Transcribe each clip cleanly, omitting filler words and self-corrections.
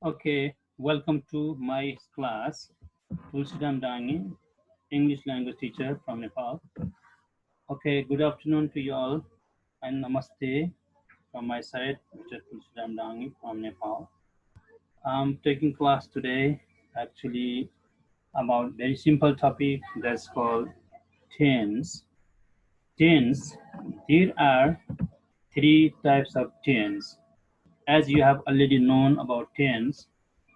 Okay, welcome to my class. Tulsidam Dangi, English language teacher from Nepal. Okay, good afternoon to you all and namaste from my side, Mr. Tulsidam Dangi from Nepal. I'm taking class today actually about very simple topic that's called tense. Tense, there are three types of tense. As you have already known about tense,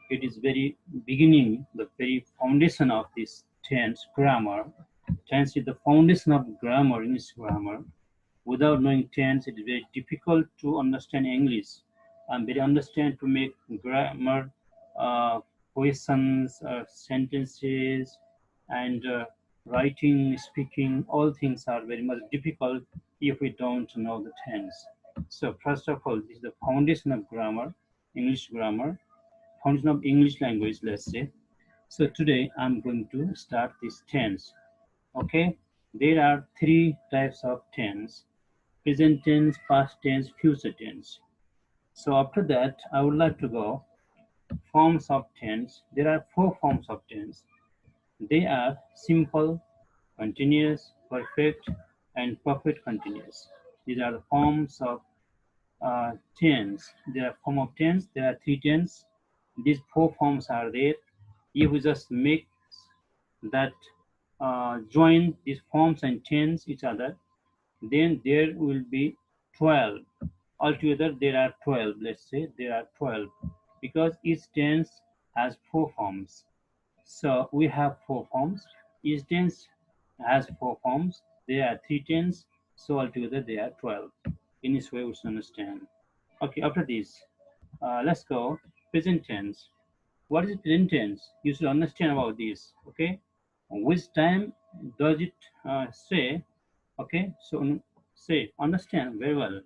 it is very beginning, the very foundation of this tense grammar. Tense is the foundation of grammar, English grammar. Without knowing tense, it is very difficult to understand English and very understand to make grammar uh, questions, sentences, and writing, speaking. All things are very much difficult if we don't know the tense. So first of all, this is the foundation of grammar, English grammar, foundation of English language, let's say. So today I'm going to start this tense. Okay, there are three types of tense: present tense, past tense, future tense. So after that, I would like to go forms of tense. There are four forms of tense. They are simple, continuous, perfect, and perfect continuous. These are the forms of tense. There are form of tense. There are three tense. These four forms are there. If we just make that join these forms and tense each other, then there will be 12. Altogether, there are 12. Let's say there are 12 because each tense has four forms. So we have four forms. Each tense has four forms. There are three tense. So altogether, there are 12. In this way, we should understand. Okay, after this, let's go present tense. What is present tense? You should understand about this. Okay, which time does it say? Okay, so say understand very well.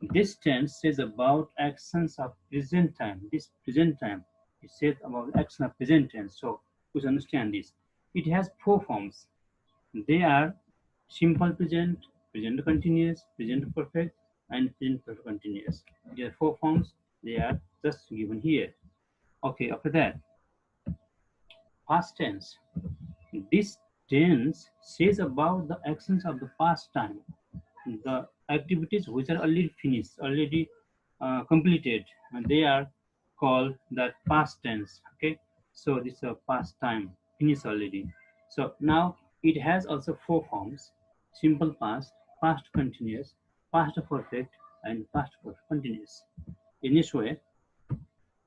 This tense says about actions of present time. This present time it says about action of present tense. So we should understand this. It has four forms. They are simple present, present continuous, present perfect, and present perfect continuous. There are four forms. They are just given here. Okay, after that, past tense. This tense says about the actions of the past time, the activities which are already finished, already completed, and they are called that past tense. Okay, so this is a past time, finished already. So now it has also four forms: simple past, past continuous, past perfect, and past perfect continuous. In this way,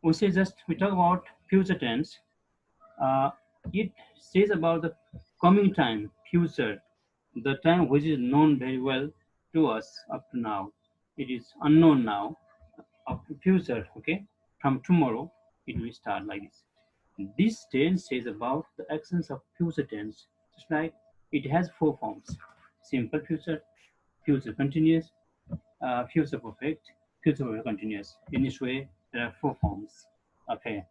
we talk about future tense. uh, it says about the coming time, future, the time which is known very well to us up to now. It is unknown now. Up to future, okay? From tomorrow, it will start like this. This tense says about the actions of future tense, just like it has four forms: simple future, future continuous, future perfect, future continuous. In this way, there are four forms. Okay.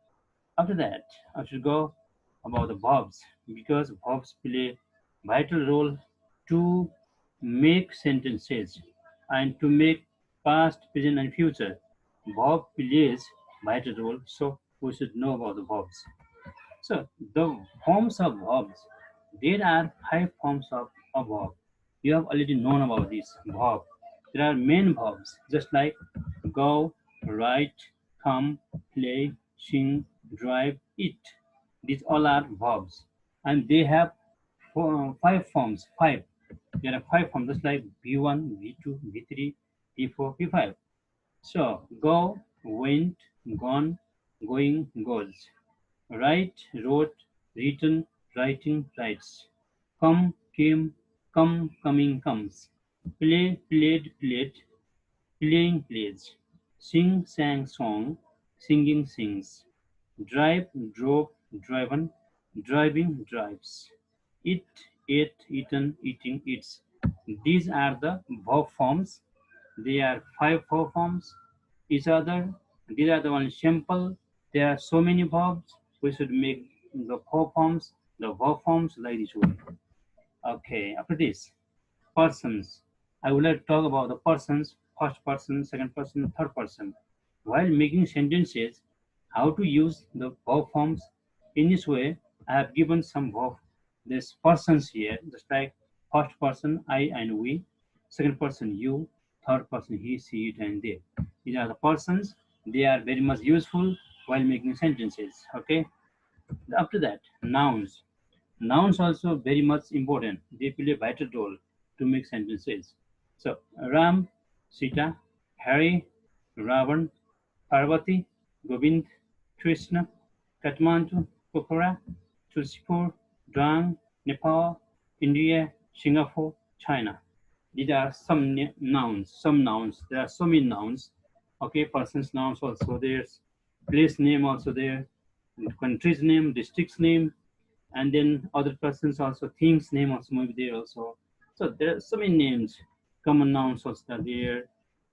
After that, I should go about the verbs because verbs play vital role to make sentences and to make past, present, and future. Verb plays vital role, so we should know about the verbs. So the forms of verbs, there are five forms of a verb. You have already known about this verb. There are main verbs, just like go, write, come, play, sing, drive, eat. These all are verbs, and they have five forms. Five. There are five forms, just like V1, V2, V3, V4, V5. So go, went, gone, going, goes. Write, wrote, written, writing, writes. Come, came, come, coming, comes. Play, played, played, playing, plays. Sing, sang, song, singing, sings. Drive, drove, driven, driving, drives. Eat, ate, eaten, eating, eats. These are the verb forms. They are five verb forms. Each other, these are the one simple. There are so many verbs. We should make the verb forms like this way. Okay, after this, persons. I would like to talk about the persons, first person, second person, third person. While making sentences, how to use the verb forms. In this way, I have given some verb, this persons here, just like first person I and we, second person you, third person he, she, it, and they. These are the persons. They are very much useful while making sentences. Okay. After that, nouns. Nouns also very much important. They play a vital role to make sentences. So Ram, Sita, Harry, Ravan, Parvati, Govind, Krishna, Kathmandu, Pokhara, Tulsipur, Drang, Nepal, India, Singapore, China. These are some nouns. Some nouns. There are so many nouns. Okay, persons nouns also there's place name also there, country's name, district's name, and then other persons also things name also maybe there also. So there are so many names. Common nouns also are there.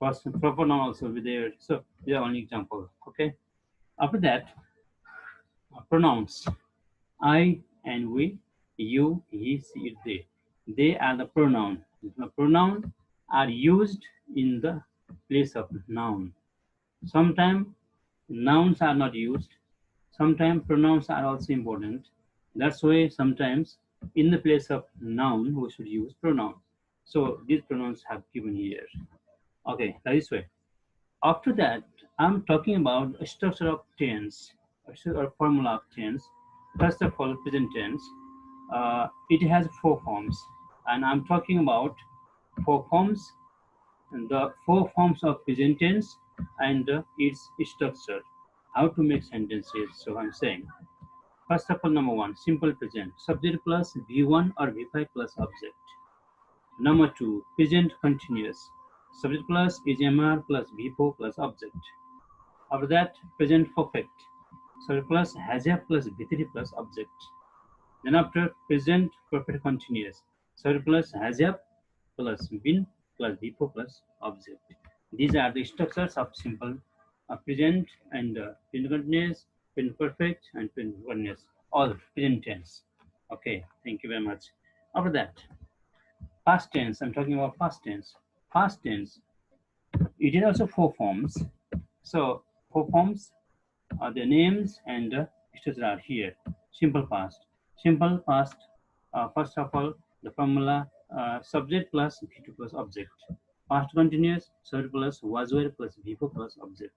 Person proper noun also will be there. So they are only example. Okay. After that, pronouns. I and we, you, he, she, it, they. They are the pronoun. The pronoun are used in the place of noun. Sometimes nouns are not used. Sometimes pronouns are also important. That's why sometimes in the place of noun we should use pronoun. So these pronouns have given here. Okay, like this way. After that, I'm talking about a structure of tense, or formula of tense. First of all, present tense. It has four forms, and I'm talking about four forms, the four forms of present tense and its structure, how to make sentences. So I'm saying, first of all, number one, simple present, subject plus V1 or V5 plus object. Number two, present continuous, subject plus HMR plus V4 plus object. After that, present perfect, subject plus has plus V3 plus object. Then after, present perfect continuous, subject plus has plus been plus V4 plus object. These are the structures of simple present and present continuous, present perfect, and present continuous, all present tense. Okay, thank you very much. After that, past tense. I'm talking about past tense. Past tense. It is also four forms. So four forms are the names and structure are here. Simple past. Simple past. First of all, the formula subject plus V2 plus object. Past continuous, subject plus was were plus V4 plus object.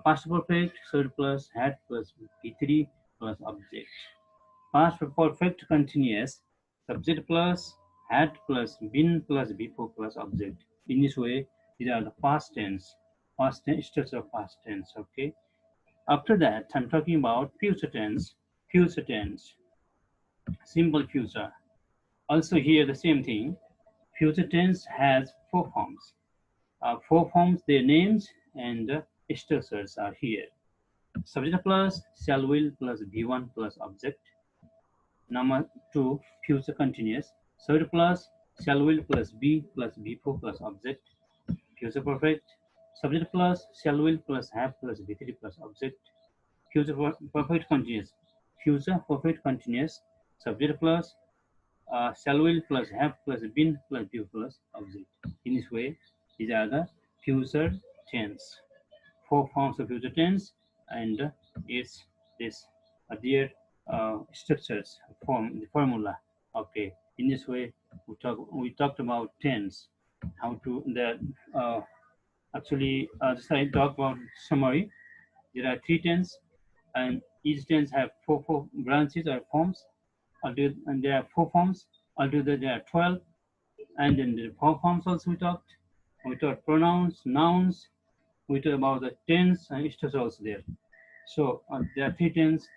Past perfect, subject plus had plus V3 plus object. Past perfect continuous, subject plus had plus been plus V4 plus object. In this way, these are the past tense structure of past tense. Okay. After that, I'm talking about future tense. Future tense, simple future. Also here the same thing. Future tense has four forms. Four forms, their names and structures are here. Subject plus shall will plus V1 plus object. Number two, future continuous. Subject plus shall will plus be plus V4 plus object. Future perfect. Subject plus shall will plus have plus V3 plus object. Future perfect continuous. Future perfect continuous. Subject plus shall will plus have plus been plus be plus object. In this way, these are the future tense. Four forms of future tense, and it's this their structures form the formula. Okay. In this way, we talked about tense, how to the actually just I talk about summary. There are three tense, and each tense have four branches or forms. And there are four forms. Altogether there are 12. And then the four forms also we talked. We talked pronouns, nouns. We talked about the tense and structure also there. So there are three tenses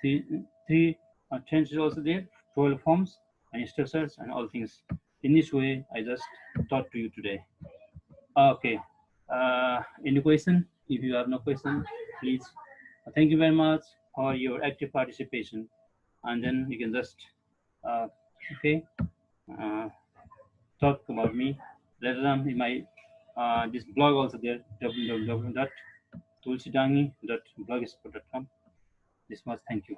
also there, 12 forms and structures and all things. In this way, I just taught to you today. Okay. Any question? If you have no question, please. Thank you very much for your active participation. And then you can just okay talk about me later on in my this blog also there, www.tulsidangi.blogspot.com. This much. Thank you.